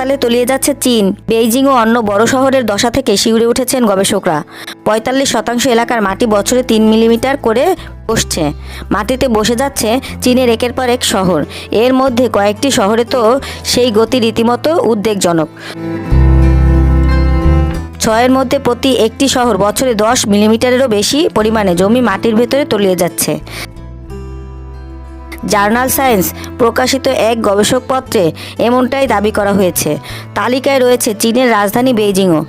পাতালে তলিয়ে যাচ্ছে চীন, বেইজিং ও অন্য বড় শহরের দশা থেকে শিউরে উঠেছেন গবেষকরা। ৪৫% এলাকার মাটি বছরে ৩ মিলিমিটার করে বসছে। মাটিতে বসে যাচ্ছে চীনের একের পর এক শহর। এর মধ্যে কয়েকটি শহরে তো সেই গতি রীতিমতো উদ্বেগজনক। ৬-এর মধ্যে প্রতি একটি শহর বছরে ১০ মিলিমিটারেরও বেশি পরিমাণে জমি মাটির ভেতরে তলিয়ে যাচ্ছে। জার্নাল সায়েন্স প্রকাশিত এক গবেষকপত্রে এমনটাই দাবি করা হয়েছে। তালিকায় রয়েছে চীনের রাজধানী বেইজিংও।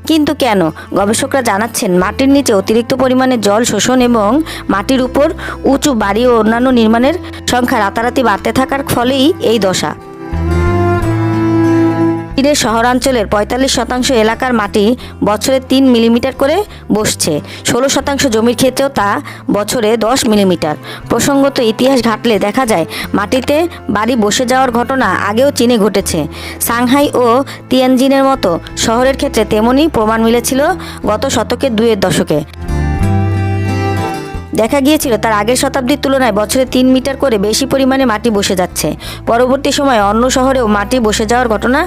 কিন্তু কেন? গবেষকরা জানাচ্ছেন, মাটির নিচে অতিরিক্ত পরিমাণে জল শোষণ এবং মাটির উপর উঁচু বাড়ি ও অন্যান্য নির্মাণের সংখ্যা রাতারাতি বাড়তে থাকার ফলেই এই দশা। চীনের শহরাঞ্চলের ৪৫% এলাকার মাটি বছরে ৩ মিলিমিটার করে বসছে। ১৬% জমির ক্ষেত্রেও তা বছরে ১০ মিলিমিটার। প্রসঙ্গত ইতিহাস ঘাটলে দেখা যায়, মাটিতে বাড়ি বসে যাওয়ার ঘটনা আগেও চীনে ঘটেছে। সাংহাই ও তিয়ানজিনের মতো শহরের ক্ষেত্রে তেমনই প্রমাণ মিলেছিল গত শতকের ২-এর দশকে। দেখা গিয়েছিল তার আগের শতাব্দীর তুলনায় বছরে ৩ মিটার করে বেশি পরিমাণে মাটি বসে যাচ্ছে। পরবর্তী সময়ে অন্য শহরেও মাটি বসে যাওয়ার ঘটনা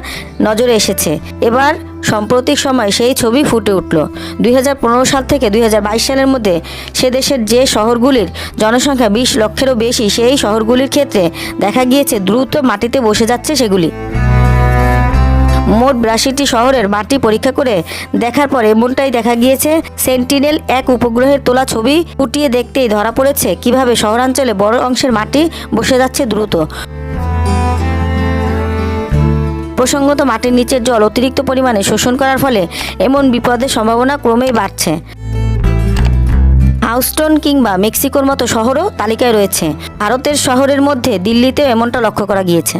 নজরে এসেছে। এবার সাম্প্রতিক সময় সেই ছবি ফুটে উঠল। ২০১৫ সাল থেকে ২০২২ সালের মধ্যে সে দেশের যে শহরগুলির জনসংখ্যা ২০ লক্ষেরও বেশি, সেই শহরগুলির ক্ষেত্রে দেখা গিয়েছে দ্রুত মাটিতে বসে যাচ্ছে সেগুলি। মোট ৮২টি শহরের মাটি পরীক্ষা করে দেখার পর এমনটাই দেখা গিয়েছে। সেন্টিনেল-১ উপগ্রহের তোলা ছবি ফুটিয়ে দেখতেই ধরা পড়েছে কিভাবে শহরাঞ্চলে বড় অংশের মাটি বসে যাচ্ছে দ্রুত। প্রসঙ্গত, মাটির নিচের জল অতিরিক্ত পরিমাণে শোষণ করার ফলে এমন বিপদের সম্ভাবনা ক্রমেই বাড়ছে। হাউস্টন কিংবা মেক্সিকোর মতো শহরও তালিকায় রয়েছে। ভারতের শহরের মধ্যে দিল্লিতেও এমনটা লক্ষ্য করা গিয়েছে।